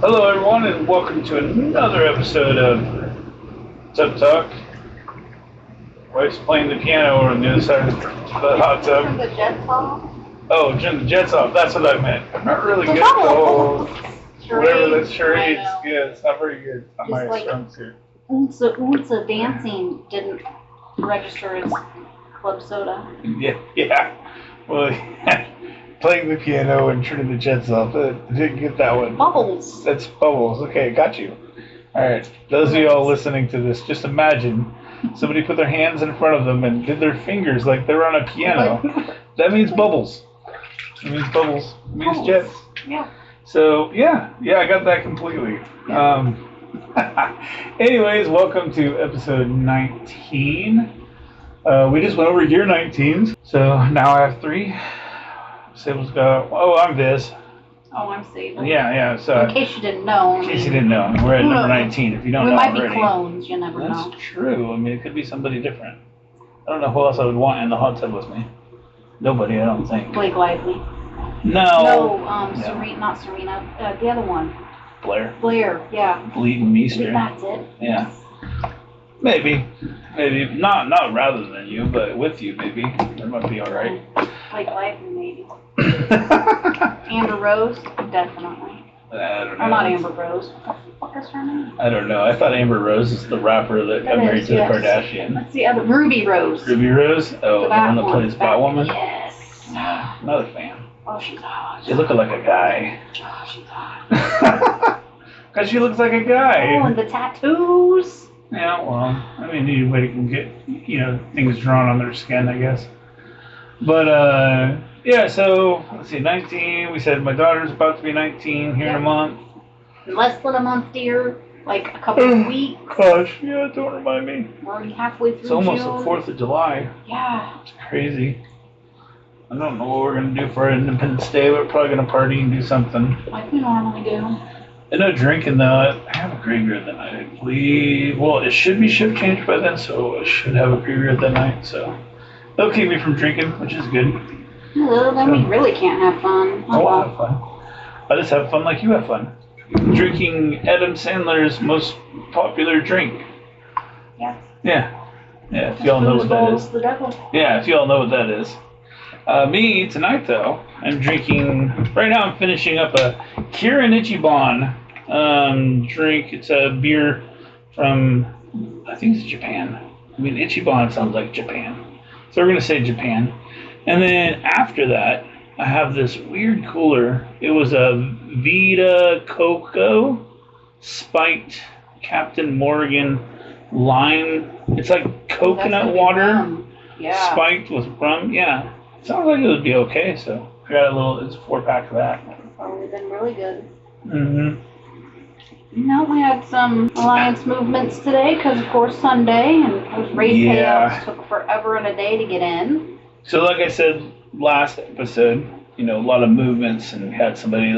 Hello, everyone, and welcome to another episode of Tub Talk. Wife's playing the piano over on the other side of the hot tub. Turn the jets off. Oh, turn the jets off. That's what I meant. I'm not really good at the whole whatever that's charades. Yeah, it's not very good. Not my strong suit. Oonsa dancing didn't register as club soda. Yeah. Well, playing the piano and turning the jets off. I didn't get that one. Bubbles. That's bubbles. Okay, got you. All right. Those of y'all listening to this, just imagine somebody put their hands in front of them and did their fingers like they're on a piano. That means bubbles. It means bubbles. It means Bubbles. jets. Yeah. So, yeah, I got that completely. Anyways, welcome to episode 19. We just went over year 19. So now I have 3. Sable's got, I'm Viz. Oh, I'm Sable. Yeah, so. In case you didn't know. In case you didn't know, we're at number 19. If you don't know already. We might be clones, you never know. That's true. I mean, it could be somebody different. I don't know who else I would want in the hot tub with me. Nobody, I don't think. Blake Lively. No. Serena, not Serena, the other one. Blair, yeah. Bleeding Meester. That's it. Yeah. Maybe. Not rather than you, but with you, maybe. That might be all right. Blake Lively, maybe. Amber Rose, definitely. I don't know. Or not Amber Rose. What is her name? I don't know. I thought Amber Rose is the rapper that got married to the Kardashian. What's the other? Ruby Rose. Ruby Rose? Oh, the one that plays Batwoman? Yes. Not a fan. Oh, she's hot. She's looking like a guy. Oh, she's hot. Because she looks like a guy. Oh, and the tattoos. Yeah, well, I mean, anybody can get, things drawn on their skin, I guess. But, yeah, so, let's see, 19. We said my daughter's about to be 19 here in a month. Less than a month, dear. Like a couple of weeks. Gosh, yeah, don't remind me. We're already halfway through It's almost June. the 4th of July. Yeah. It's crazy. I don't know what we're going to do for Independence Day. We're probably going to party and do something. Like we normally do. And no drinking, though. I have a graveyard that night, I believe. Well, it should be shift changed by then, so I should have a graveyard that night. So they'll keep me from drinking, which is good. Well, then we really can't have fun. I won't have fun. I just have fun like you have fun. Drinking Adam Sandler's most popular drink. Yeah. Yeah, if y'all know what that is. The devil. Yeah, if y'all know what that is. Me, tonight, though, I'm drinking, right now I'm finishing up a Kirin Ichiban drink. It's a beer from, I think it's Japan. I mean, Ichiban sounds like Japan. So we're going to say Japan. And then after that, I have this weird cooler. It was a Vita Coco spiked Captain Morgan lime. It's like coconut water spiked with rum. Yeah. Sounds like it would be okay, so I got it's a 4-pack of that. Probably been really good. Mm-hmm. We had some alliance movements today because, of course, Sunday, and those race payouts took forever and a day to get in. So like I said last episode, a lot of movements, and we had somebody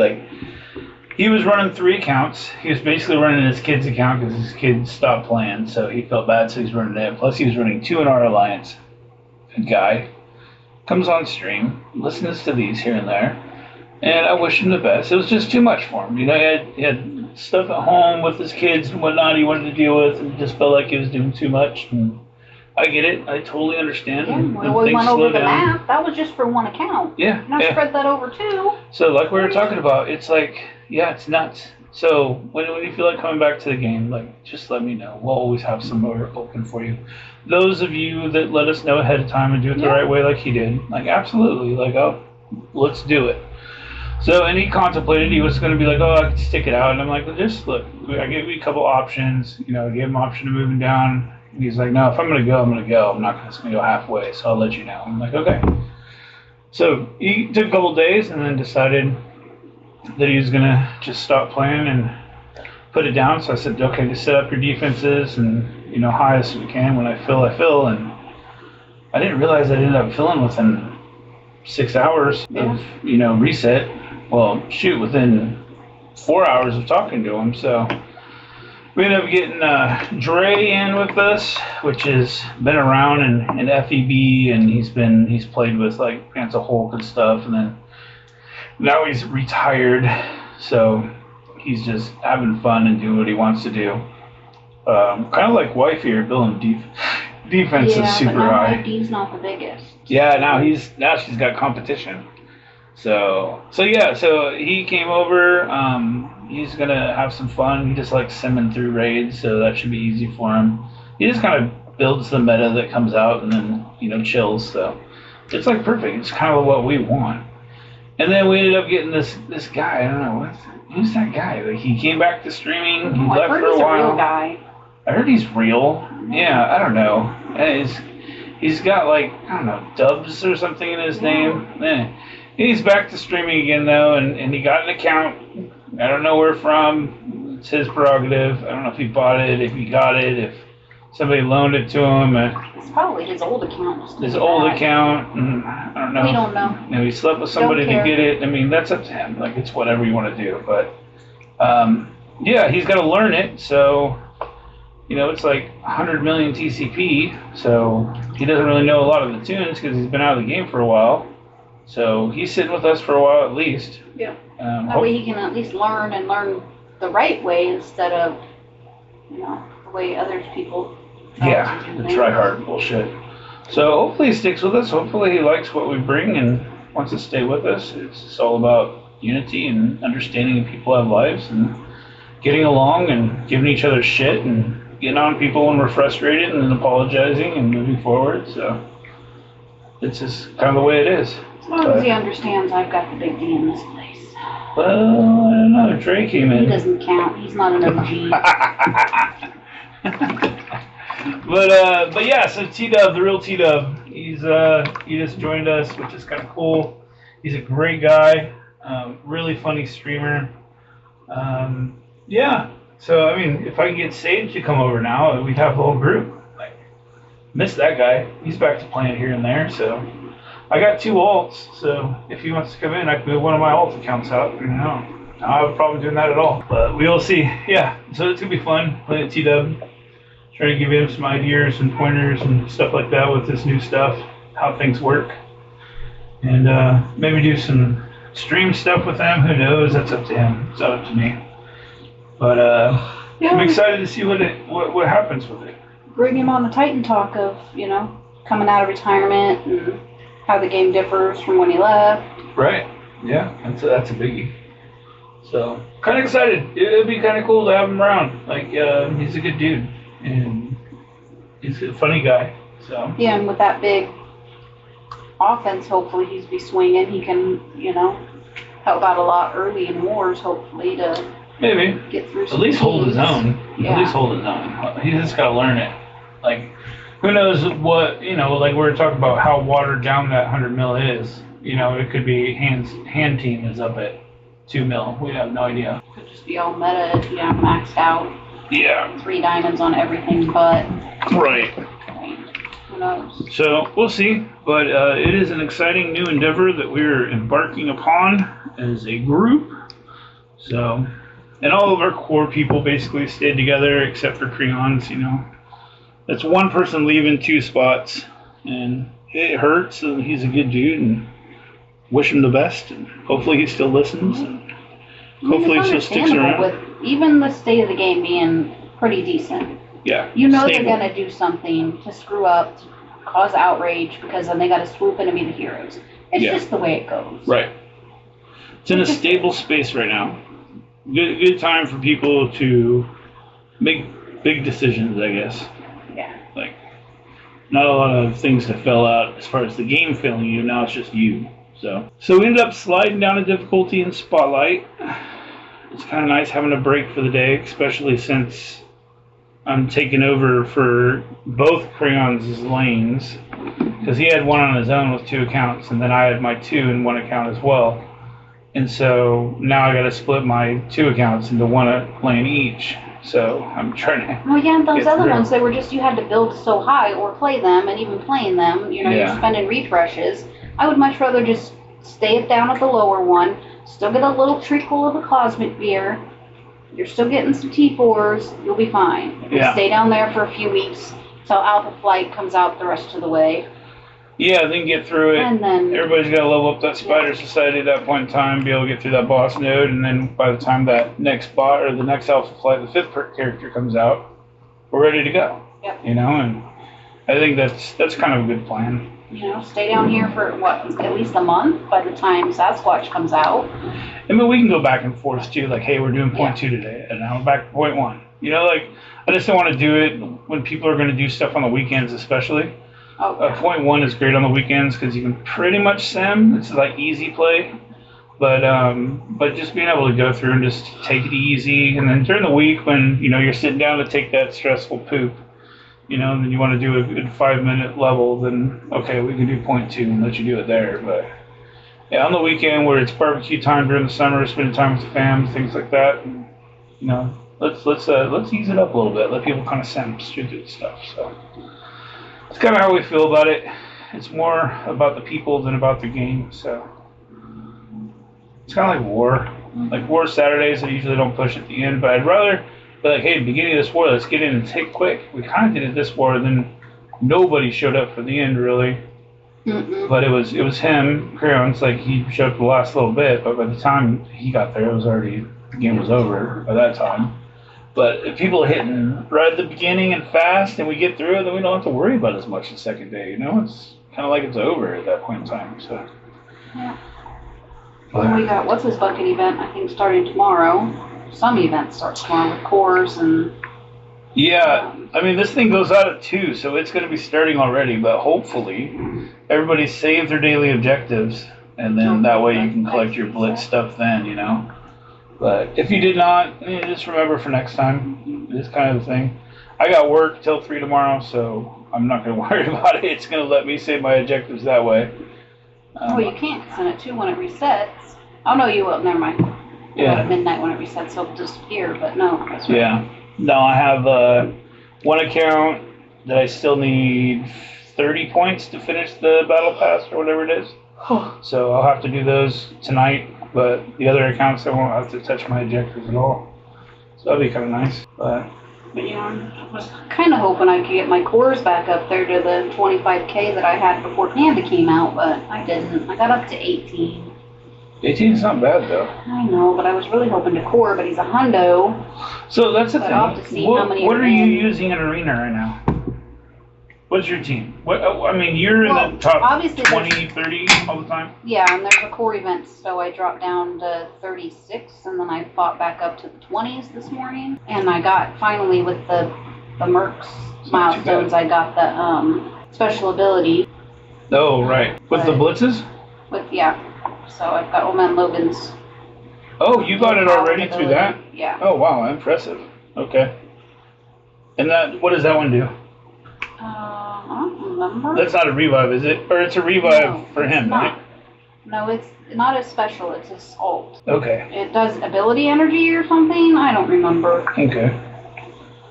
he was running 3 accounts. He was basically running his kid's account because his kid stopped playing, so he felt bad, so he's running it. Plus he was running 2 in our alliance. Good guy. Comes on stream, listens to these here and there, and I wish him the best. It was just too much for him. He had stuff at home with his kids and whatnot he wanted to deal with, and just felt like he was doing too much. And I get it. I totally understand. Yeah, when we went over the map, that was just for 1 account. Yeah. And I spread that over 2. So like we were talking about, it's like, it's nuts. So when you feel like coming back to the game, just let me know. We'll always have some more open for you. Those of you that let us know ahead of time and do it the right way like he did, absolutely, let's do it. So, and he contemplated, he was going to be like, I could stick it out. And I'm like, well, just look, I gave you a couple options, I gave him an option of moving down. And he's like, no, if I'm going to go, I'm going to go. I'm not going to go halfway, so I'll let you know. I'm like, okay. So he took a couple days and then decided that he was going to just stop playing and put it down. So I said, okay, just set up your defenses and, high as we can. When I fill, and I didn't realize I ended up filling within 6 hours of, reset. Well, within 4 hours of talking to him. So we ended up getting Dre in with us, which has been around in FEB, and he's played with Pants of Hulk and stuff, and then now he's retired. So he's just having fun and doing what he wants to do. Kind of like wife here, building defense is super but now high. my D's not the biggest. Yeah, now she's got competition. So he came over. He's gonna have some fun. He just likes simming through raids, so that should be easy for him. He just kind of builds the meta that comes out and then chills. So it's like perfect. It's kind of what we want. And then we ended up getting this guy. I don't know who's that guy. Like he came back to streaming. He left for a while. He's a real guy. I heard he's real. Yeah, I don't know. He's got like I don't know Dubs or something in his name. He's back to streaming again though, and he got an account. I don't know where from. It's his prerogative. I don't know if he bought it, if he got it, if somebody loaned it to him. It's probably his old account. His old account. And I don't know. We don't know. He slept with somebody to get it. I mean, that's up to him. Like it's whatever you want to do. But yeah, he's got to learn it. So it's like 100 million TCP. So he doesn't really know a lot of the tunes because he's been out of the game for a while. So he's sitting with us for a while at least. Yeah. That way he can at least learn the right way instead of, the way others people. The try hard bullshit. So hopefully he sticks with us. Hopefully he likes what we bring and wants to stay with us. It's all about unity and understanding that people have lives and getting along and giving each other shit and getting on people when we're frustrated and then apologizing and moving forward. So it's just kind of the way it is. As long as he understands I've got the big D in this place. Well, I don't know. Dre came in. He doesn't count. He's not an OG. But yeah, so T-Dub, the real T-Dub, he just joined us, which is kind of cool. He's a great guy, really funny streamer. Yeah, so I mean, if I can get Sage to come over now, we'd have the whole group. Like, miss that guy. He's back to playing here and there, so. I got 2 alts, so if he wants to come in, I can move one of my alt accounts out. I don't have a problem doing that at all. But we will see. Yeah, so it's going to be fun playing at T-Dub. Trying to give him some ideas and pointers and stuff like that with this new stuff, how things work. And maybe do some stream stuff with him. Who knows? That's up to him. It's not up to me. But I'm excited to see what happens with it. Bring him on the Titan Talk of, coming out of retirement and how the game differs from when he left. Right. Yeah, that's a biggie. So, kind of excited. It'd be kind of cool to have him around. Like, he's a good dude, and he's a funny guy. So. Yeah, and with that big offense, hopefully he's be swinging. He can, help out a lot early in wars, hopefully, to maybe get through some at least teams. hold his own. Yeah. At least hold his own. He just got to learn it. Like, who knows what, like we were talking about how watered down that 100 mil is. It could be hand team is up at 2 mil. We have no idea. Could just be all meta if you have maxed out. Yeah. 3 diamonds on everything but. Right. Who knows? So we'll see. But it is an exciting new endeavor that we're embarking upon as a group. So, and all of our core people basically stayed together except for Creons, That's one person leaving 2 spots, and it hurts. And he's a good dude, and wish him the best. And hopefully he still listens, and hopefully he still sticks around. With even the state of the game being pretty decent. Yeah. Stable. They're gonna do something to screw up, to cause outrage, because then they got to swoop in and be the heroes. It's just the way it goes. Right. It's in a stable space right now. Good time for people to make big decisions, I guess. Yeah. Like, not a lot of things to fill out as far as the game failing you. Now it's just you. So we ended up sliding down a difficulty in Spotlight. It's kind of nice having a break for the day, especially since I'm taking over for both Creon's lanes. Because he had one on his own with 2 accounts, and then I had my 2 in 1 account as well. And so now I got to split my 2 accounts into 1 lane each. So I'm trying to. Well, yeah, those other ones, they were just, you had to build so high or play them, and even playing them, you're spending refreshes. I would much rather just stay it down at the lower one, still get a little trickle of the Cosmic Beer. You're still getting some T4s, you'll be fine. Yeah. Stay down there for a few weeks till Alpha Flight comes out the rest of the way. Yeah, then get through it. And then Everybody's got to level up that Spider Society at that point in time, be able to get through that boss node, and then by the time that next bot or the next Alpha Flight, the 5th character comes out, we're ready to go. Yep. You know, and I think that's kind of a good plan. You know, stay down here for what, at least a month by the time Sasquatch comes out. I mean, we can go back and forth too. Like, hey, we're doing point 2 today, and now we're back to point 1. You know, like I just don't want to do it when people are going to do stuff on the weekends, especially. Okay. Point 1 is great on the weekends because you can pretty much sim. It's like easy play, but just being able to go through and just take it easy, and then during the week when you're sitting down to take that stressful poop, then you want to do a good 5-minute level, then okay, we can do point 2 and let you do it there. But yeah, on the weekend where it's barbecue time during the summer, spending time with the fam, things like that, let's ease it up a little bit. Let people kind of sim through the stuff. So. It's kind of how we feel about it. It's more about the people than about the game. So it's kind of like war. Like war Saturdays, I usually don't push at the end, but I'd rather be like, hey, beginning of this war, let's get in and take quick. We kind of did it this war, then nobody showed up for the end really. Mm-mm. But it was him, Crayons. Like he showed up the last little bit, but by the time he got there, the game was over by that time. But if people are hitting right at the beginning and fast, and we get through it, then we don't have to worry about as much the second day. It's kind of like it's over at that point in time. So. Yeah. Well, we got what's his bucket event? I think starting tomorrow. Some events start tomorrow with cores and. Yeah, I mean this thing goes out at 2, so it's going to be starting already. But hopefully, everybody saved their daily objectives, and then that way you can collect your blitz stuff then. But if you did not, just remember for next time. It's kind of the thing. I got work till 3 tomorrow, so I'm not going to worry about it. It's going to let me save my objectives that way. Well, you can't send it to when it resets. Oh, no, you will. Never mind. Yeah. At midnight when it resets, so it'll disappear, but no. That's right. Yeah. No, I have one account that I still need 30 points to finish the battle pass or whatever it is. So I'll have to do those tonight. But the other accounts, I won't have to touch my objectives at all. So that'll be kind of nice. But I was kind of hoping I could get my cores back up there to the 25K that I had before Panda came out, but I didn't. I got up to 18. 18 is not bad, though. I know, but I was really hoping to core, but he's a hundo. So that's the thing. I'll have to see how many what are you using in Arena right now? What's your team? You're in the top 20, 30 all the time? Yeah, and there's a core event, so I dropped down to 36, and then I fought back up to the 20s this morning. And I got, finally, with the Mercs milestones, I got the special ability. Oh, right. With the blitzes? So I've got Old Man Logan's. Oh, you got it already through that? Yeah. Oh, wow, impressive. Okay. And what does that one do? I don't remember. That's not a revive, is it? Or it's a revive for him, right? No, it's not as special. It's assault. Okay. It does ability energy or something. I don't remember. Okay.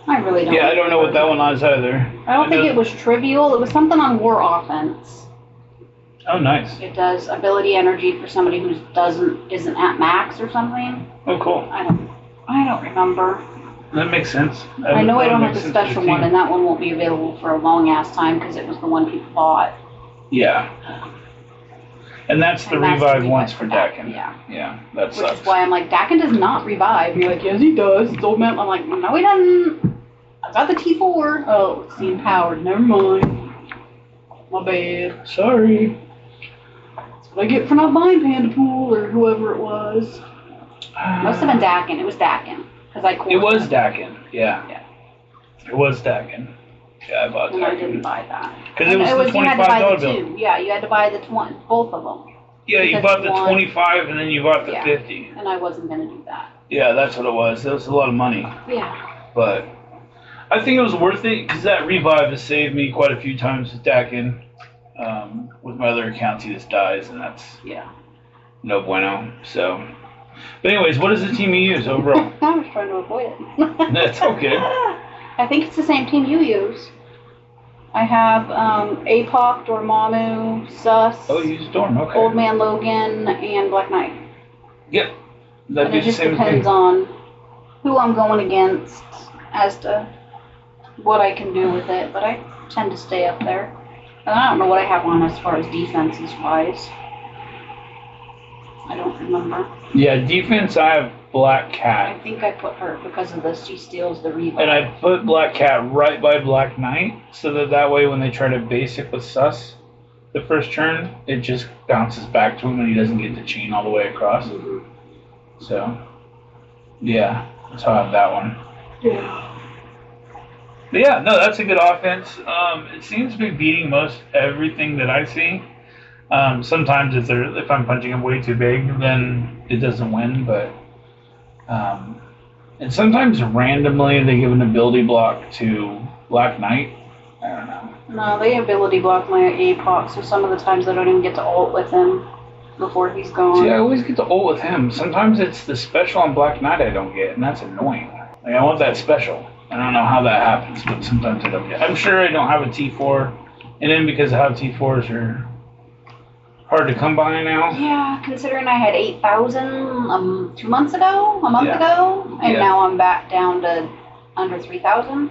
I really don't. Yeah, I don't know what that one is either. I don't think it was trivial. It was something on war offense. Oh, nice. It does ability energy for somebody who isn't at max or something. Oh, cool. I don't remember. That makes sense. I know I don't have the special one, and that one won't be available for a long ass time because it was the one people bought. Yeah. And that's the revive once for Dakin. Yeah. Yeah, that sucks. Which is why I'm like, Dakin does not revive. You're like, yes, he does. It's old man. I'm like, no, he doesn't. I got the T4. Oh, it's the empowered. Never mind. My bad. Sorry. That's what I get for not buying Panda Pool or whoever it was. Must have been Dakin. It was Dakin. It was Dakin, yeah. It was Dakin. Yeah, I bought Dakin. I didn't buy that. Because it was the $25 you had to buy the bill. two. Yeah, you had to buy the both of them. Yeah, you bought the 25 and then you bought the 50. And I wasn't going to do that. Yeah, that's what it was. It was a lot of money. Yeah. But I think it was worth it because that revive has saved me quite a few times with Dakin. With my other accounts, he just dies, and that's no bueno. So. But anyways, what is the team you use overall? I was trying to avoid it. That's okay. I think it's the same team you use. I have APOC, Dormammu, Sus. Oh, you use Dorm, okay. Old Man Logan, and Black Knight. Yep. That'd be it just depends on who I'm going against as to what I can do with it, but I tend to stay up there. And I don't know what I have on as far as defenses wise. I don't remember. Yeah, defense, I have Black I Cat. think I put her because of this. She steals the revive. And I put Black Cat right by Black Knight, so that way when they try to basic with Sus the first turn, it just bounces back to him and he doesn't get to chain all the way across. Mhm. So, yeah, that's how I have that one. Yeah. But yeah, no, that's a good offense. It seems to be beating most everything that I see. Sometimes if I'm punching them way too big, then it doesn't win. But and sometimes randomly they give an ability block to Black Knight. I don't know. No, they ability block my APOC, so some of the times I don't even get to ult with him before he's gone. See, I always get to ult with him. Sometimes it's the special on Black Knight I don't get, and that's annoying. Like I want that special. I don't know how that happens, but sometimes I don't get it. I'm sure I don't have a T4, and then because of how T4s are hard to come by now. Yeah, considering I had 8,000 2 months ago, a month ago, and now I'm back down to under 3,000.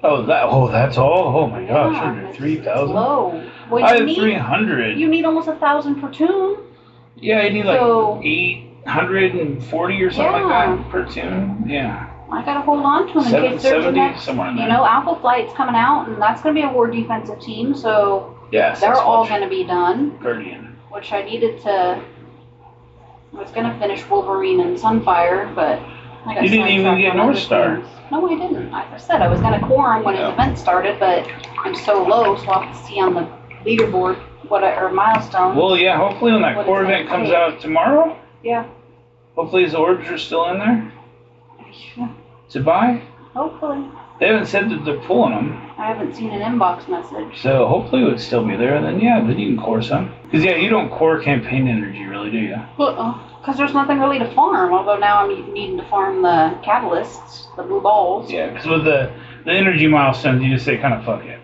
Oh, that's all. Oh my gosh, under 3,000. Low. Well, I have 300. You need almost 1,000 per tune. Yeah, I need like 840 or something like that per tune. Yeah. I gotta hold on to them in case there's a next. Somewhere in there. You know, Alpha Flight's coming out, and that's gonna be a war defensive team, so they're all gonna be done. Guardian. Which I needed to. I was gonna finish Wolverine and Sunfire, but I got you didn't even get North Star. Things. No, I didn't. Like I said, I was gonna core him when his event started, but I'm so low, so I'll have to see on the leaderboard or milestone. Well, yeah. Hopefully, when that core event comes out tomorrow. Yeah. Hopefully, his orbs are still in there. Yeah. To buy. Hopefully. They haven't said that they're pulling them. I haven't seen an inbox message. So hopefully it would still be there, and then then you can core some. Because you don't core campaign energy really, do you? Because there's nothing really to farm, although now I'm needing to farm the catalysts, the blue balls. Yeah, because with the energy milestones, you just say kind of fuck it.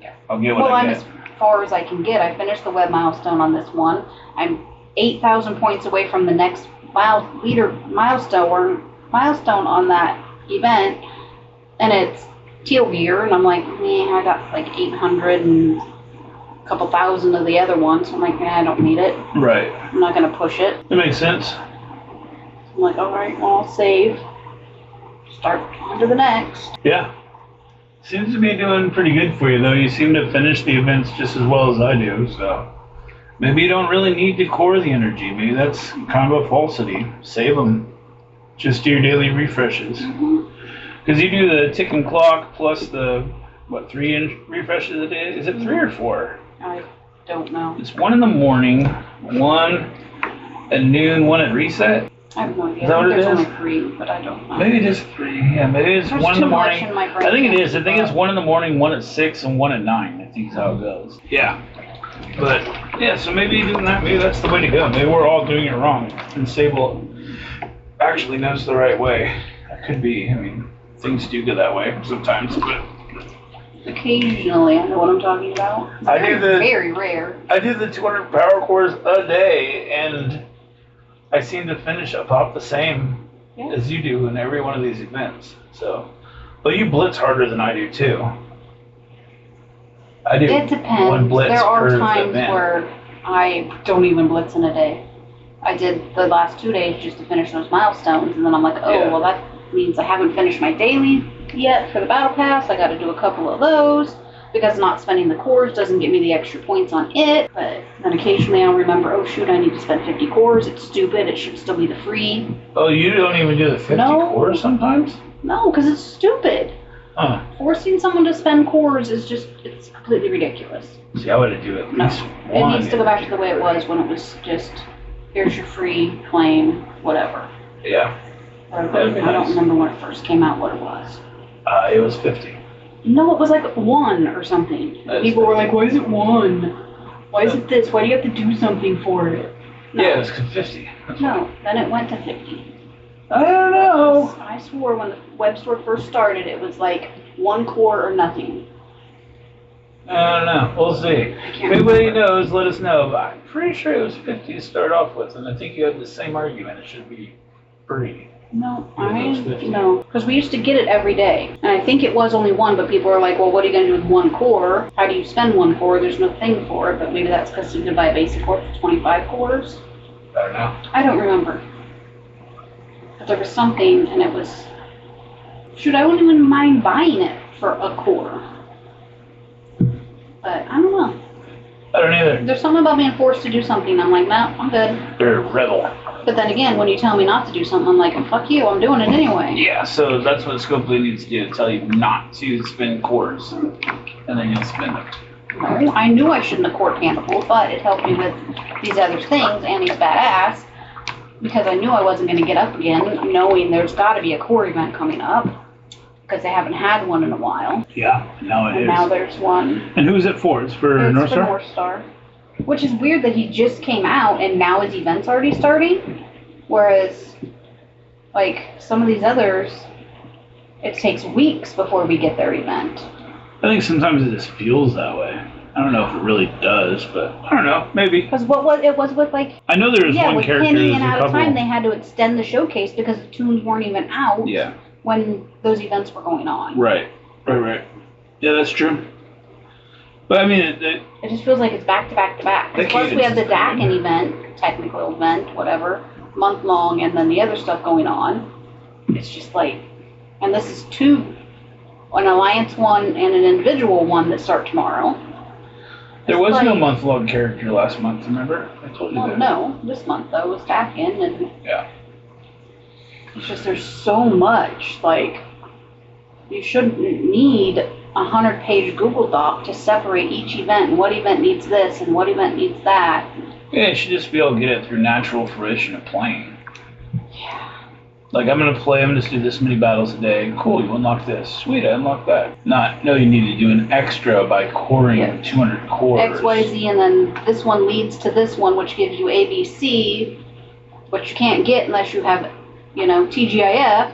Yeah. I'll get what I get. I'm as far as I can get. I finished the web milestone on this one. I'm 8,000 points away from the next milestone on that event, and it's teal gear, and I'm like, I got like 800 and a couple thousand of the other ones. I'm like, I don't need it. Right. I'm not gonna push it. That makes sense. I'm like, all right, well, I'll save. Start on to the next. Yeah. Seems to be doing pretty good for you, though. You seem to finish the events just as well as I do, so maybe you don't really need to core the energy. Maybe that's kind of a falsity. Save them. Just do your daily refreshes. Because you do the ticking clock plus the, 3 refreshes a day? Is it 3 or 4? I don't know. It's 1 in the morning, 1 at noon, 1 at reset. I have no idea. Is that what it is? There's only 3, but I don't know. Maybe it is 3. Yeah, maybe it's There's 1 in the too much morning. in my brain. I think it is. I think it's 1 in the morning, 1 at 6, and 1 at 9. I think is how it goes. Yeah. But, yeah, so maybe doing that, maybe that's the way to go. Maybe we're all doing it wrong. And Sable actually knows the right way. That could be. I mean, things do go that way sometimes, but occasionally, I know what I'm talking about. Very rare. I do the 200 power cores a day, and I seem to finish about the same as you do in every one of these events. So, but you blitz harder than I do too. I do. It depends. 1 blitz there are per times event. where I don't even blitz in a day. I did the last 2 days just to finish those milestones, and then I'm like, well, that means I haven't finished my daily yet for the battle pass. I got to do a couple of those because not spending the cores doesn't get me the extra points on it. But then occasionally I'll remember, oh shoot, I need to spend 50 cores. It's stupid. It should still be the free. Oh, you don't even do the 50 cores sometimes? No, because it's stupid. Huh. Forcing someone to spend cores is it's completely ridiculous. See, I would do at least one. It needs to go back to the way it was when it was just, here's your free claim, whatever. Yeah. I don't remember when it first came out what it was. It was 50. No, it was like 1 or something. People were like, why is it 1? Why is it this? Why do you have to do something for it? No. Yeah, it was 50. No, then it went to 50. I don't know. I swore when the web store first started, it was like 1 core or nothing. I don't know. We'll see. If anybody knows, let us know. But I'm pretty sure it was 50 to start off with, and I think you had the same argument. It should be free. No, those 50. no. Because we used to get it every day. And I think it was only one, but people are like, well, what are you going to do with one core? How do you spend one core? There's no thing for it, but maybe that's because you can buy a basic core for 25 cores. I don't know. I don't remember. But there was something, and it was... Shoot, I wouldn't even mind buying it for a core. But I don't know. I don't either. There's something about being forced to do something. I'm like, no, I'm good. You're a rebel. But then again, when you tell me not to do something, I'm like, fuck you, I'm doing it anyway. Yeah, so that's what Scopely needs to do, to tell you not to spend cores. And then you'll spend them. No, I knew I shouldn't have court Hannibal, but it helped me with these other things, and he's badass. Because I knew I wasn't going to get up again, knowing there's got to be a core event coming up. Because they haven't had one in a while. Yeah, now it is. And now there's one. And who's it for? It's for North Star? North Star. Which is weird that he just came out and now his event's already starting. Whereas, like, some of these others, it takes weeks before we get their event. I think sometimes it just feels that way. I don't know if it really does, but I don't know, maybe. Because it was with, like... I know there was one with character, Penny there's and a Out couple. of Time, they had to extend the showcase because the tunes weren't even out when those events were going on. Right. Yeah, that's true. But I mean, it just feels like it's back to back to back. Plus we have the Dakin event, technical event, whatever, month long, and then the other stuff going on. It's just like, and this is two, an alliance one and an individual one that start tomorrow. There was no month-long character last month, remember? I told you that. No, this month though was Dakin, and yeah. It's just there's so much, like, you shouldn't need a 100-page Google Doc to separate each event and what event needs this and what event needs that. Yeah, you should just be able to get it through natural fruition of playing. Yeah. Like, I'm going to just do this many battles a day. Cool, you unlock this. Sweet, I unlocked that. No, you need to do an extra by coring 200 cores. X, Y, Z, and then this one leads to this one, which gives you A, B, C, which you can't get unless you have, TGIF.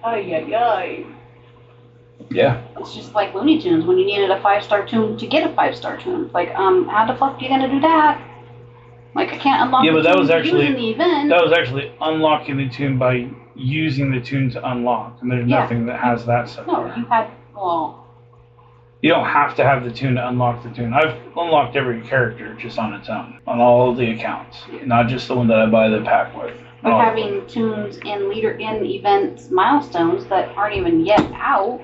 Ay. Yeah. It's just like Looney Tunes when you needed a 5-star tune to get a 5-star tune. Like, how the fuck are you gonna do that? Like, I can't unlock the tune using the event. That was actually unlocking the tune by using the tune to unlock, and there's nothing that has that stuff. No, you don't have to have the tune to unlock the tune. I've unlocked every character just on its own, on all of the accounts, not just the one that I buy the pack with. But having tunes in events milestones that aren't even yet out,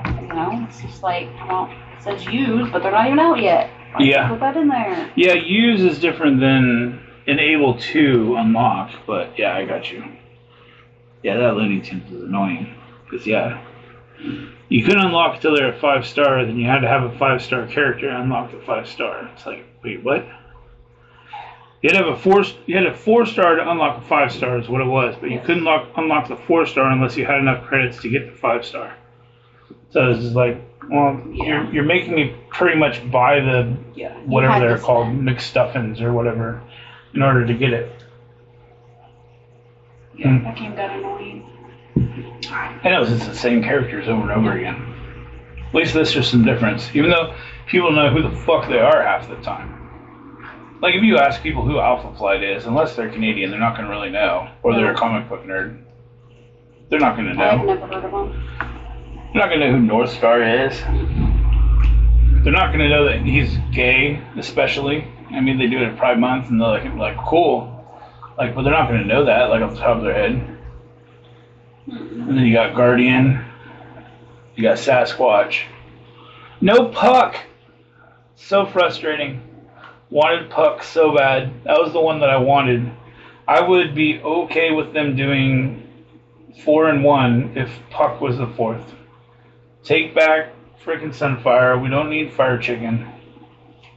it's just like, well, it says use, but they're not even out yet. Put that in there. Yeah, use is different than enable to unlock, but yeah, I got you. Yeah, that Looney Tunes is annoying, because you couldn't unlock until they're a 5-star, then you had to have a 5-star character and unlock the 5-star. It's like, wait, what? You had to have a 4-star to unlock a 5-star is what it was, but you couldn't unlock the 4-star unless you had enough credits to get the 5-star. So it's just like, well, you're making me pretty much buy the whatever they're called, McStuffins or whatever, in order to get it. Yeah, that game got annoying. I know, it's the same characters over and over again. At least there's just some difference, even though people know who the fuck they are half the time. Like, if you ask people who Alpha Flight is, unless they're Canadian, they're not going to really know. Or they're a comic book nerd. They're not going to know. I've never heard of them. They're not going to know who North Star is. They're not going to know that he's gay, especially. I mean, they do it at Pride Month, and they're like, cool. Like, but they're not going to know that, like, off the top of their head. And then you got Guardian. You got Sasquatch. No Puck! So frustrating. Wanted Puck so bad. That was the one that I wanted. I would be okay with them doing 4 and 1 if Puck was the 4th. Take back frickin' Sunfire. We don't need Fire Chicken.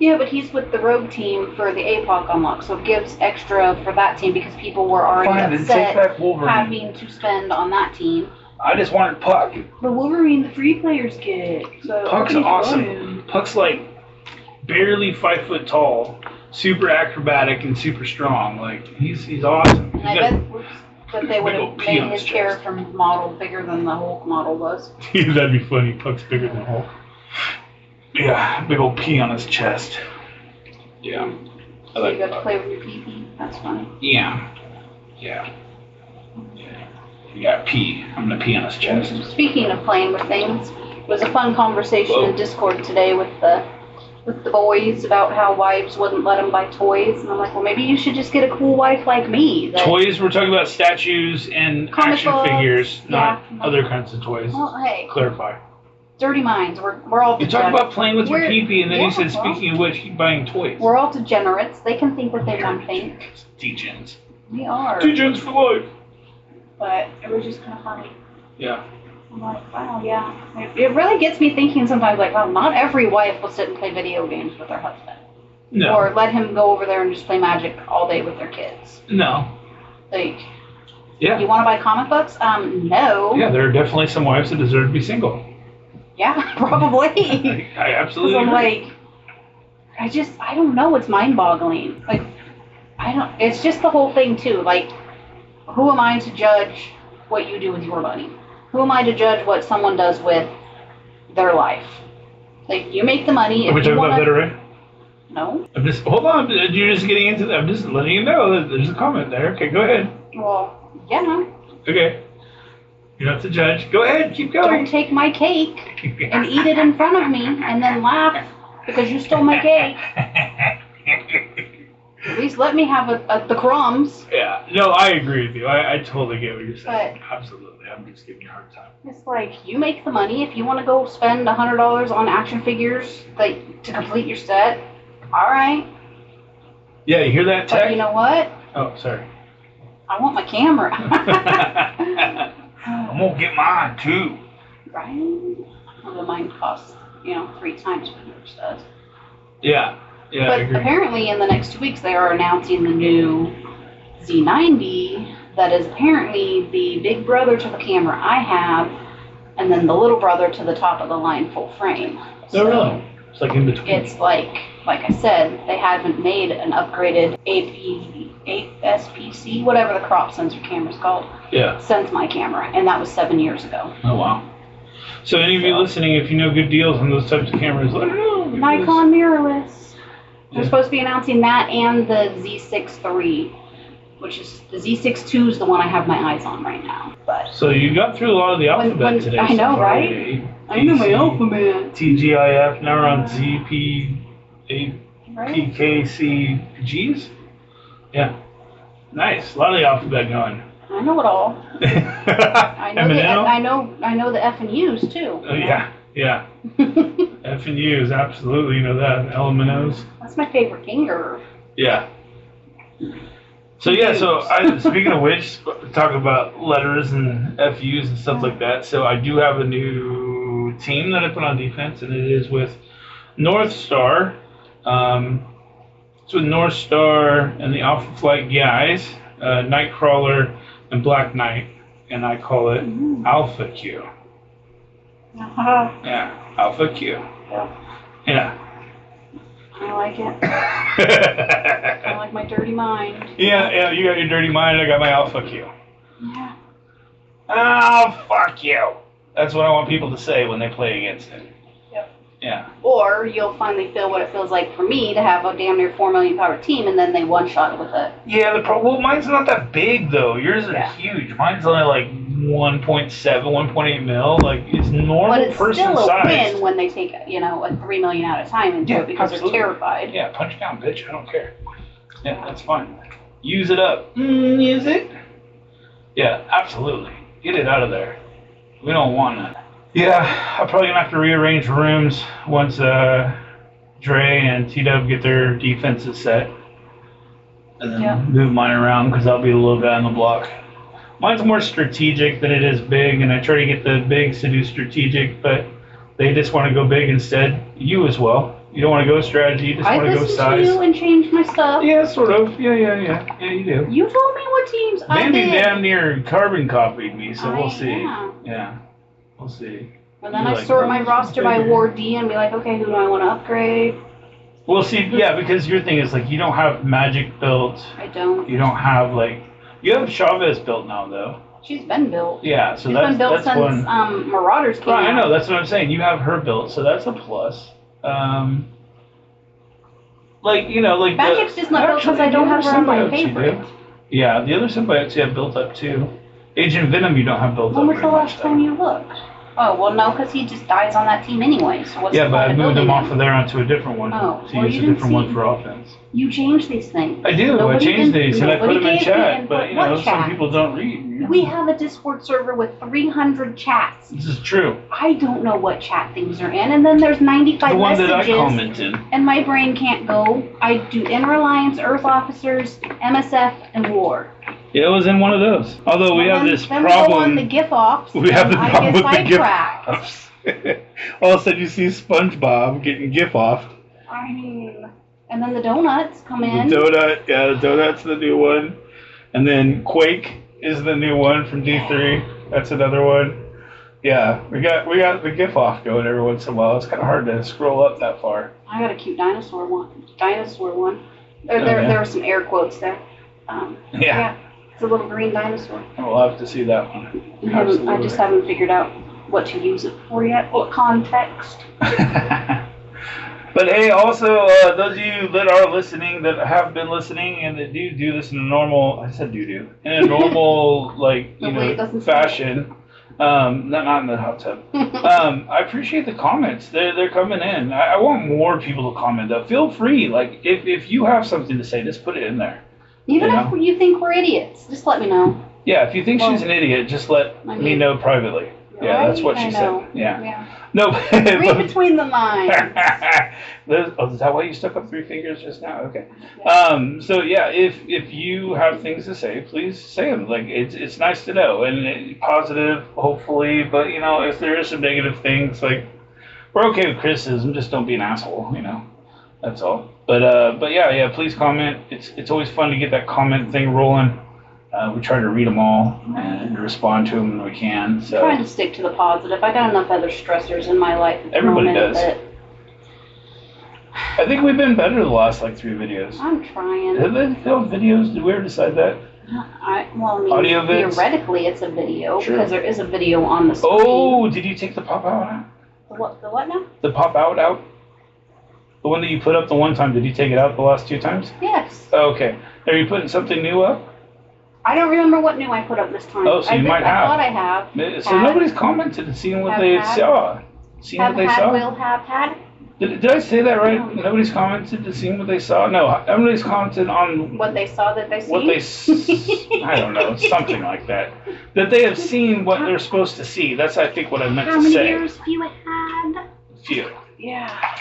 Yeah, but he's with the Rogue team for the APOC unlock, so it gives extra for that team because people were already upset having to spend on that team. I just wanted Puck. But Wolverine, the free players get. So Puck's awesome. Puck's like barely 5 foot tall, super acrobatic and super strong. Like he's awesome. And I bet they would have made his character model bigger than the Hulk model was. That'd be funny. Puck's bigger than Hulk. Yeah, big old P on his chest. Yeah. So you got to play with your pee-pee. That's funny. Yeah. You got pee. I'm gonna pee on his chest. Speaking of playing with things, it was a fun conversation in Discord today with the boys about how wives wouldn't let them buy toys, and I'm like, well, maybe you should just get a cool wife like me. Toys? We're talking about statues and action figures, not other kinds of toys. Well, hey. Clarify. Dirty minds. We're all. You talk about playing with your pee-pee, and then you said, speaking of which, keep buying toys. We're all degenerates. They can think what they want to think. Degens. We are. Degens for life. But it was just kind of funny. Yeah. I'm like, wow, yeah. It really gets me thinking sometimes, like, wow, not every wife will sit and play video games with their husband. No. Or let him go over there and just play Magic all day with their kids. No. Like, yeah. You want to buy comic books? No. Yeah, there are definitely some wives that deserve to be single. Yeah, probably. I absolutely I'm agree. like, I don't know. It's mind-boggling. Like, it's just the whole thing, too. Like, who am I to judge what you do with your money? Who am I to judge what someone does with their life? Like, you make the money. Are we talking about that already? No. Hold on. You're just getting into that. I'm just letting you know that there's a comment there. Okay, go ahead. Well, yeah. Okay. You're not the judge. Go ahead. Keep going. Don't take my cake and eat it in front of me and then laugh because you stole my cake. At least let me have the crumbs. Yeah. No, I agree with you. I totally get what you're saying. But absolutely. I'm just giving you a hard time. It's like, you make the money. If you want to go spend $100 on action figures to complete your set, all right. Yeah, you hear that, Tech? But you know what? Oh, sorry. I want my camera. I'm going to get mine, too. Right? Although mine costs, 3 times what yours does. Yeah. Yeah, but I agree. Apparently in the next 2 weeks they are announcing the new Z90 that is apparently the big brother to the camera I have, and then the little brother to the top of the line full frame. So, really? It's like in between. It's like I said, they haven't made an upgraded SPC, whatever the crop sensor camera's called, since my camera, and that was 7 years ago. Oh, wow. So any of you listening, if you know good deals on those types of cameras, let me know. Nikon mirrorless. They're supposed to be announcing that and the Z6 III, which is the Z6 II is the one I have my eyes on right now. But so you got through a lot of the alphabet today. I know, right? I know my alphabet. TGIF, now we're on PKCGs? Yeah. Nice. A lot of the alphabet going. I know it all. I know the F and U's too. Oh, yeah. Yeah. F and U's, absolutely, you know that. L and O's. That's my favorite finger. Yeah. So speaking of which, talk about letters and FUs and stuff like that. So I do have a new team that I put on defense, and it is with North Star. It's with North Star and the Alpha Flight guys, Nightcrawler and Black Knight, and I call it Alpha Q. Yeah, Alpha Q. Yeah. I like it. I like my dirty mind. Yeah, you got your dirty mind, I got my Alpha Q. Yeah. Oh, fuck you. That's what I want people to say when they play against it. Yep. Yeah. Or you'll finally feel what it feels like for me to have a damn near 4 million power team, and then they one-shot it with it. Yeah, well, mine's not that big, though. Yours is huge. Mine's only like 1.7, 1.8 mil. Like, it's normal person size. But it's still a win when they take, a 3 million at a time into it because they're terrified. Yeah, punch down, bitch. I don't care. Yeah, that's fine. Use it up. Use it? Yeah, absolutely. Get it out of there. We don't want it. Yeah, I'm probably going to have to rearrange rooms once Dre and T-Dub get their defenses set. And then move mine around because I'll be a little guy on the block. Mine's more strategic than it is big, and I try to get the bigs to do strategic, but they just want to go big instead. You as well. You don't want to go strategy, you just want to go size. I listened to you and changed my stuff. Yeah, sort of. Yeah, you do. You told me what teams I did. Mandy damn near carbon copied me, so we'll see. Yeah, we'll see. And then I sort my roster by Ward D and be like, okay, who do I want to upgrade? We'll see, yeah, because your thing is, like, you don't have Magic built. I don't. You don't have, like, you have Chavez built now, though. She's been built. Yeah, so She's been built since Marauders came out. I know, that's what I'm saying. You have her built, so that's a plus. Magic's just not built because I don't have her on my favorite. Yeah, the other symbiotes you have built up too. Agent Venom, you don't have built When up was very the much, last time you looked? Oh, well, no, because he just dies on that team anyway, so what's Yeah, the but I point of moved building him off of there onto a different one Oh, to well, use you a didn't different one see- for offense. You change these things. I do. Nobody I changed these and I put nobody them in gave the chat, input. but you What know, some chat? people don't read. You know? We have a Discord server with 300 chats. This is true. I don't know what chat things are in, and then there's 95 The one messages. that I commented. And my brain can't go. I do Inner Alliance, Earth Officers, MSF, and War. Yeah, it was in one of those. Although we have this then we go on the problem. GIF ops. We have the and problem with I the get GIF sidetracked. offs. All of a sudden you see SpongeBob getting GIF offed. I mean, and then the donuts come in. The donut, yeah, the donut's the new one. And then Quake is the new one from D3. That's another one. Yeah, we got the GIF off going every once in a while. It's kind of hard to scroll up that far. I got a cute dinosaur one. There yeah. were some air quotes there. Yeah. It's a little green dinosaur. We'll have to see that one. I just haven't figured out what to use it for yet. What context? But hey, also, those of you that are listening, that have been listening, and that do this in a normal, I said in a normal, like, fashion, not in the hot tub. I appreciate the comments. They're coming in. I want more people to comment, though. Feel free. Like, if you have something to say, just put it in there. Even if you think we're idiots, just let me know. Yeah, if you think she's an idiot, just let me know privately. Yeah, that's what she said. Yeah. No. Read between the lines. Is that why you stuck up 3 fingers just now? Okay. So yeah, if you have things to say, please say them. Like it's nice to know and positive, hopefully. But you know, if there is some negative things, like we're okay with criticism. Just don't be an asshole. You know, that's all. But yeah. Please comment. It's always fun to get that comment thing rolling. We try to read them all and respond to them when we can. So I'm trying to stick to the positive. I got enough other stressors in my life at the everybody moment does. I think we've been better the last 3 videos. I'm trying. Did they film videos? Did we ever decide that? Audio vids? Theoretically, it's a video because there is a video on the screen. Oh, did you take the pop out? The what now? The pop out? The one that you put up the one time. Did you take it out the last 2 times? Yes. Oh, okay. Are you putting something new up? I don't remember what new I put up this time. Oh, so you might have. I thought I have. So nobody's commented and seen what they saw. Seen what they saw? Will have had. Did I say that right? No. Nobody's commented to see what they saw? No, everybody's commented on what they saw that they seen? What they I don't know, something like that. That they have seen what they're supposed to see. That's, I think, what I meant to say. How many beers have you had? A few. Yeah.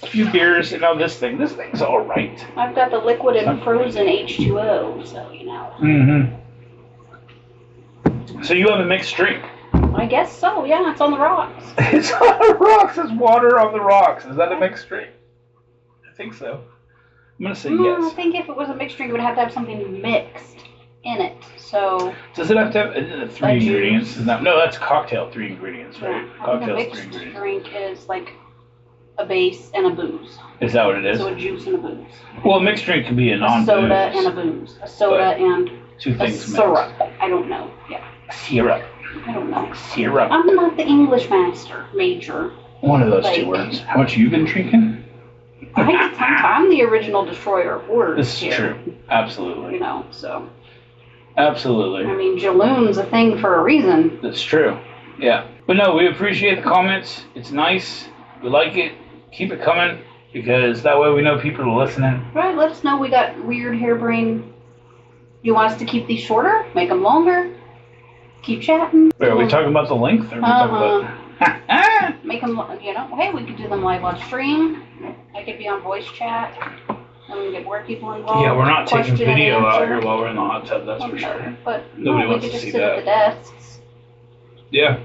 A few beers, and now this thing's all right. I've got the liquid and frozen H2O, so you know. Mm-hmm. So you have a mixed drink? I guess so, yeah, it's on the rocks. It's on the rocks, it's water on the rocks. Is that a mixed drink? I think so. I'm going to say yes. I think if it was a mixed drink, it would have to have something mixed in it, so. Does it have to have 3 ingredients? No, that's cocktail, 3 ingredients, right? Yeah. Cocktail's 3 ingredients. A mixed ingredients. drink is like a base and a booze. Is that what it is? So a juice and a booze. Well, a mixed drink can be a non-booze. A soda and a booze. A soda and 2 things a syrup. I don't know. Yeah. Syrup. I don't know. Syrup. I'm not the English major. One of those 2 words. How much you been drinking? I'm the original destroyer of words. This is true. Absolutely. You know, so. Absolutely. I mean, Jaloon's a thing for a reason. That's true. Yeah. But no, we appreciate the comments. It's nice. We like it. Keep it coming because that way we know people are listening. Right. Let us know we got weird harebrained. You want us to keep these shorter? Make them longer? Keep chatting? Wait, are we talking about the length? Or are we talking about... Make them, you know, hey, we could do them live on stream. I could be on voice chat. And we can get more people involved. Yeah, we're not taking video out here while we're in the hot tub, that's for sure. But nobody wants to see that. We could just sit at the desks. Yeah.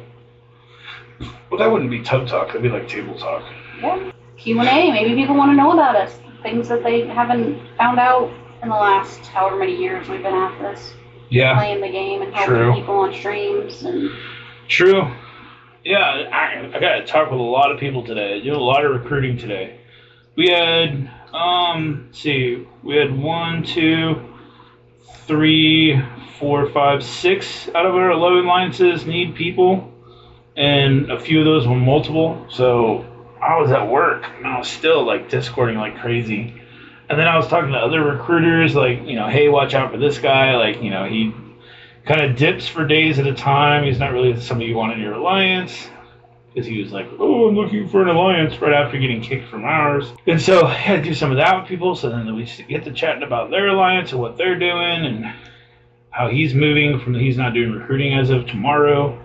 Well, that wouldn't be tub talk. That'd be like table talk. Yeah. Q&A. Maybe people want to know about us. Things that they haven't found out in the last however many years we've been at this. Yeah. Playing the game and helping people on streams. And True. Yeah, I got to talk with a lot of people today. I did a lot of recruiting today. We had, let's see, we had 1, 2, 3, 4, 5, 6 out of our 11 alliances need people. And a few of those were multiple. So I was at work and I was still like Discording like crazy. And then I was talking to other recruiters like, you know, hey, watch out for this guy. Like, you know, he kind of dips for days at a time. He's not really somebody you want in your alliance. Because he was like, oh, I'm looking for an alliance right after getting kicked from ours. And so I had to do some of that with people. So then we just get to chatting about their alliance and what they're doing and how he's moving from, he's not doing recruiting as of tomorrow.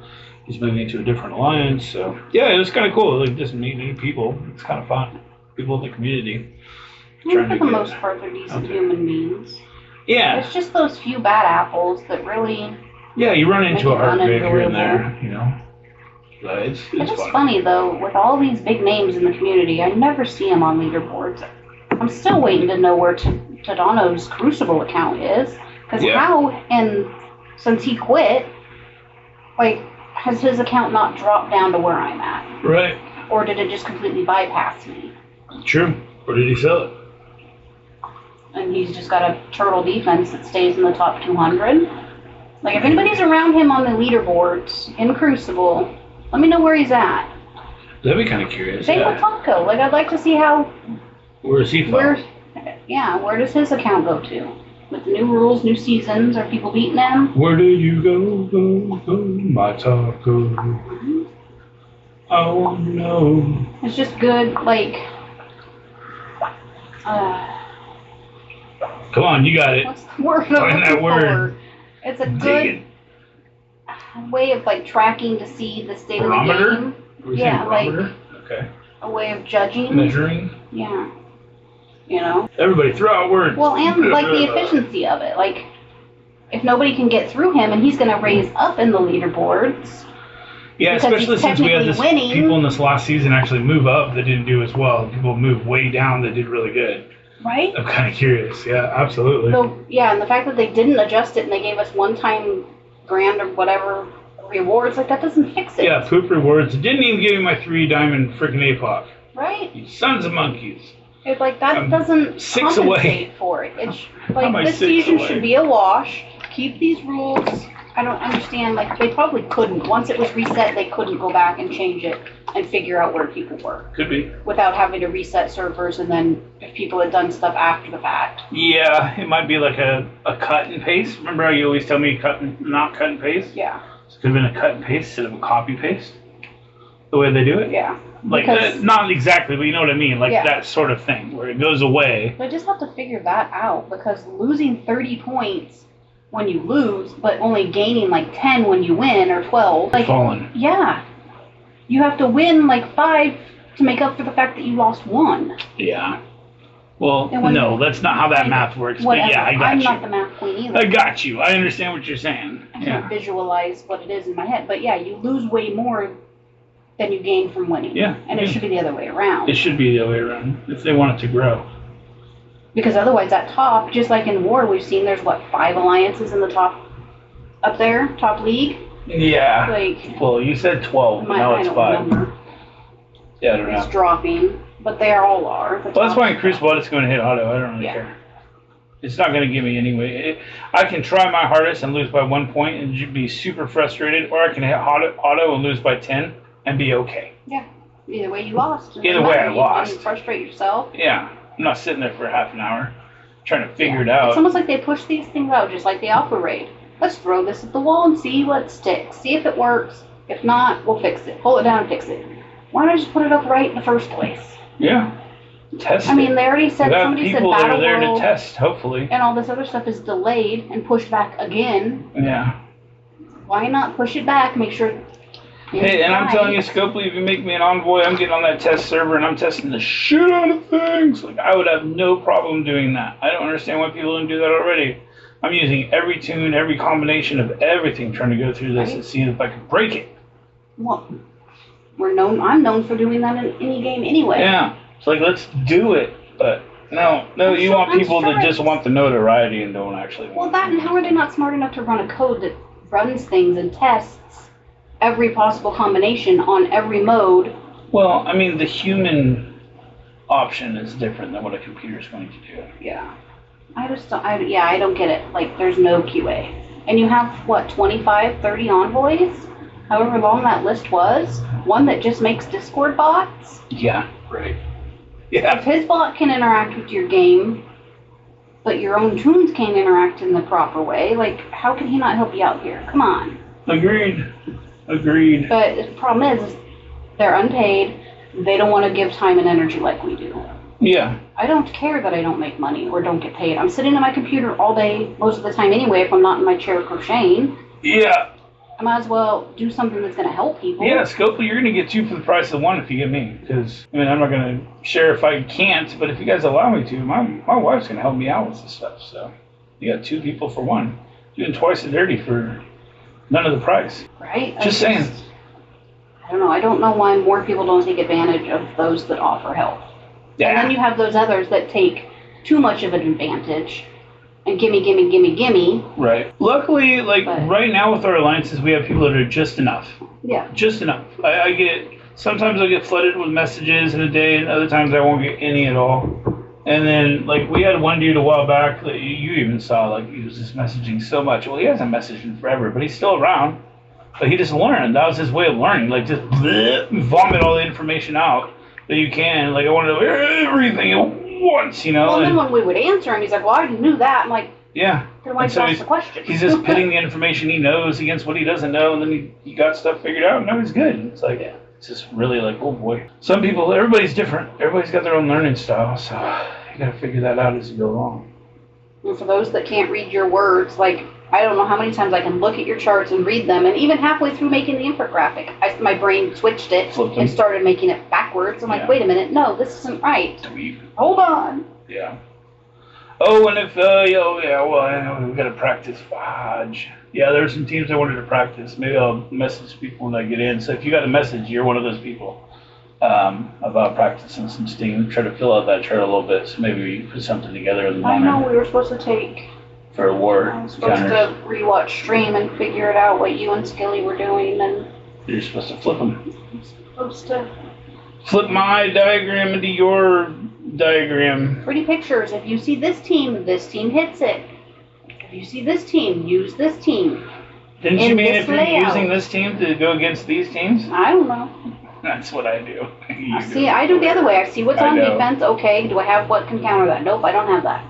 He's moving to a different alliance. So yeah, it was kind of cool. Like just meeting new people. It's kind of fun. People in the community. For the most part, they're decent human beings. Yeah. It's just those few bad apples that really. Yeah, you run into a heartbreak here and there, you know. It's funny though, with all these big names in the community, I never see them on leaderboards. I'm still waiting to know where Tadano's Crucible account is, because since he quit, like, has his account not dropped down to where I'm at? Right. Or did it just completely bypass me? True. Or did he sell it? And he's just got a turtle defense that stays in the top 200. Like, if anybody's around him on the leaderboards in Crucible, let me know where he's at. That'd be kind of curious. Same with Taco. Like, I'd like to see how. Where is he from? Where does his account go to? With the new rules, new seasons, are people beating him? Where do you go, my Taco? Oh no. It's just good, like. Come on, you got it. What's the word? Find that word. It's a good way of like tracking to see the state barometer? of the game. Yeah, like okay. A way of judging. Measuring. Yeah. You know. Everybody throw out words. Well, and like the efficiency of it. Like, if nobody can get through him, and he's going to raise up in the leaderboards. Yeah, especially since we had people in this last season actually move up that didn't do as well. People move way down that did really good. Right? I'm kind of curious. Yeah, absolutely. So, yeah, and the fact that they didn't adjust it and they gave us one-time grand or whatever rewards, like, that doesn't fix it. Yeah, poop rewards. It didn't even give me my 3 diamond freaking APOC. Right? You sons of monkeys. It's like, that doesn't 6 compensate away. for it. It's like, this season should be a wash. Keep these rules. I don't understand, like, they probably couldn't. Once it was reset, they couldn't go back and change it and figure out where people were. Could be. Without having to reset servers and then if people had done stuff after the fact. Yeah, it might be like a cut and paste. Remember how you always tell me not cut and paste? Yeah. It could have been a cut and paste instead of a copy paste. The way they do it? Yeah. Like, not exactly, but you know what I mean? Like that sort of thing where it goes away. They just have to figure that out because losing 30 points when you lose, but only gaining like 10 when you win or 12. Like, fallen. Yeah. You have to win like 5 to make up for the fact that you lost 1. Yeah. Well, no, that's not how that math works. But yeah, I got I'm you. not the math queen either. I got you. I understand what you're saying. I can't visualize what it is in my head. But yeah, you lose way more than you gain from winning. Yeah. And it should be the other way around. It should be the other way around if they want it to grow. Because otherwise at top, just like in war, we've seen there's, 5 alliances in the top, up there, top league? Yeah. Like, well, you said 12, but now it's 5. Remember. Yeah, I don't know. It's dropping, but they all are. Well, that's why in Crucible it's going to hit auto. I don't really care. It's not going to give me anyway. I can try my hardest and lose by 1 point and be super frustrated, or I can hit auto and lose by 10 and be okay. Yeah. Either way you lost. Either way I lost. You frustrate yourself. Yeah. I'm not sitting there for half an hour trying to figure it out. It's almost like they push these things out, just like the Alpha Raid. Let's throw this at the wall and see what sticks. See if it works. If not, we'll fix it. Pull it down and fix it. Why not just put it up right in the first place? Yeah. Test it. I mean, they already said, somebody said people that are there Battle to test, hopefully. And all this other stuff is delayed and pushed back again. Yeah. Why not push it back, make sure... Hey, and I'm telling you, Scopely, if you make me an envoy, I'm getting on that test server and I'm testing the shit out of things. Like, I would have no problem doing that. I don't understand why people don't do that already. I'm using every tune, every combination of everything, trying to go through this and see if I can break it. Well, I'm known for doing that in any game anyway. Yeah. It's like, let's do it. But no, you want people that just want the notoriety and don't actually want Well, that and how are they not smart enough to run a code that runs things and tests every possible combination on every mode? Well, I mean, the human option is different than what a computer is going to do. Yeah. I don't get it. Like, there's no QA. And you have, 25, 30 envoys? However long that list was? One that just makes Discord bots? Yeah, right. Yeah. If his bot can interact with your game, but your own tunes can't interact in the proper way. Like, how can he not help you out here? Come on. Agreed. But the problem is they're unpaid. They don't want to give time and energy like we do. Yeah. I don't care that I don't make money or don't get paid. I'm sitting at my computer all day, most of the time anyway, if I'm not in my chair crocheting. Yeah. I might as well do something that's going to help people. Yeah, Scopely, you're going to get 2 for the price of 1 if you get me. Because, I mean, I'm not going to share if I can't, but if you guys allow me to, my wife's going to help me out with this stuff. So you got 2 people for 1. Doing twice as dirty for none of the price. Right? Just saying. I don't know. I don't know why more people don't take advantage of those that offer help. Yeah. And then you have those others that take too much of an advantage and gimme. Right. Luckily, right now with our alliances, we have people that are just enough. Yeah. Just enough. Sometimes I'll get flooded with messages in a day, and other times I won't get any at all. And then, we had one dude a while back that you even saw, he was just messaging so much. Well, he hasn't messaged in forever, but he's still around. But he just learned. That was his way of learning. Just vomit all the information out that you can. I want to know everything at once, Well, then when we would answer him, he's like, well, I already knew that. I'm like, yeah. Then why ask the question? He's just pitting the information he knows against what he doesn't know, and then he got stuff figured out, and now he's good. It's it's just really oh boy. Some people, everybody's different. Everybody's got their own learning style, so you got to figure that out as you go along. And for those that can't read your words, I don't know how many times I can look at your charts and read them, and even halfway through making the infographic, my brain switched it and started making it backwards. I'm like, wait a minute, no, this isn't right. Hold on. Yeah. Oh, and if, well, we've got to practice Fudge. Yeah, there are some teams I wanted to practice. Maybe I'll message people when I get in. So if you got a message, you're one of those people about practicing some Steam. Try to fill out that chart a little bit, so maybe we put something together in the morning. I know we were supposed to take... For a war. I was supposed to rewatch stream and figure it out what you and Skilly were doing, and... You're supposed to flip them. I'm supposed to... Flip my diagram into your diagram. Pretty pictures. If you see this team hits it. If you see this team, use this team. Didn't you mean if you're using this team to go against these teams? I don't know. That's what I do. I do the other way. I see what's on defense. Okay, do I have what can counter that? Nope, I don't have that.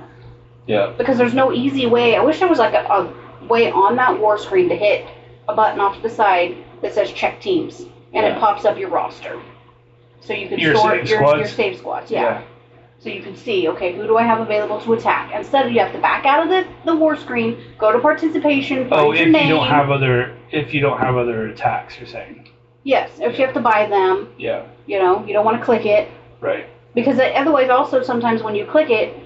Yeah. Because there's no easy way. I wish there was a way on that war screen to hit a button off to the side that says check teams, and it pops up your roster. So you can store your save squads. Yeah. So you can see, okay, who do I have available to attack? Instead, you have to back out of the war screen, go to participation, find your name. If you don't have other attacks, you're saying. Yes, if you have to buy them. Yeah. You don't want to click it. Right. Because otherwise, also sometimes when you click it,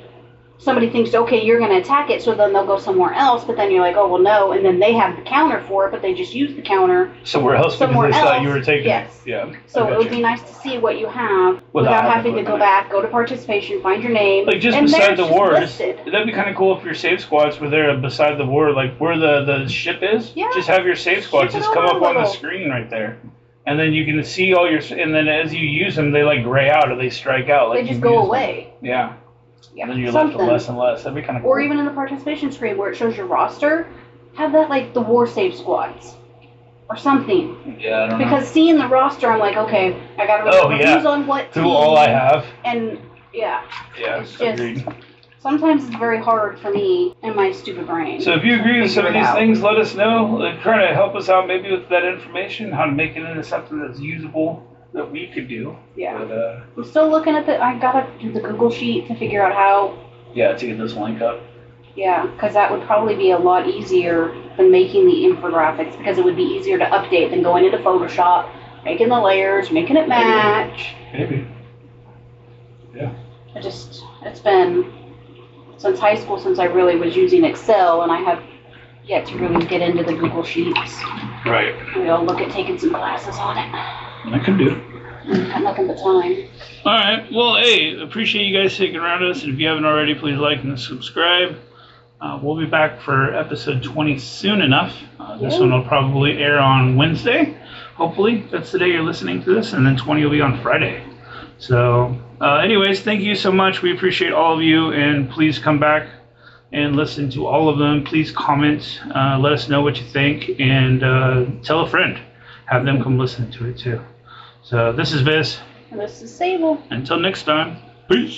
somebody thinks, okay, you're going to attack it, so then they'll go somewhere else, but then you're like, oh, well, no, and then they have the counter for it, but they just use the counter somewhere else because they thought you were taking it. Yeah. So it would be nice to see what you have without having to go back, go to participation, find your name. Just beside the war. That'd be kind of cool if your save squads were there beside the war, where the ship is. Yeah. Just have your save squads just come up on the screen right there. And then you can see all your, and then as you use them, they gray out or they strike out. They just go away. Yeah. Yeah, and then you're left with less and less. That'd be kind of cool. Or even in the participation screen where it shows your roster, have that the war save squads or something. Yeah, I don't know. Because seeing the roster, I'm like, okay, I got to remember who's on what team. Who all I have. And yeah, it's just agreed. Sometimes it's very hard for me and my stupid brain. So if you agree with some of these things, let us know. Try to help us out maybe with that information, how to make it into something that's usable. That we could do. Yeah. But, I'm still looking at I gotta do the Google Sheet to figure out how. Yeah, to get this link up. Yeah, because that would probably be a lot easier than making the infographics, because it would be easier to update than going into Photoshop, making the layers, making it match. Maybe. Yeah. It's been since high school since I really was using Excel, and I have yet to really get into the Google Sheets. Right. We'll look at taking some classes on it. I could do. I'm looking at the time. All right. Well, hey, appreciate you guys sticking around us. And if you haven't already, please like and subscribe. We'll be back for episode 20 soon enough. This one will probably air on Wednesday. Hopefully, that's the day you're listening to this. And then 20 will be on Friday. So, anyways, thank you so much. We appreciate all of you. And please come back and listen to all of them. Please comment. Let us know what you think. And tell a friend. Have them come listen to it too. So this is Viz. And this is Sable. Until next time, peace.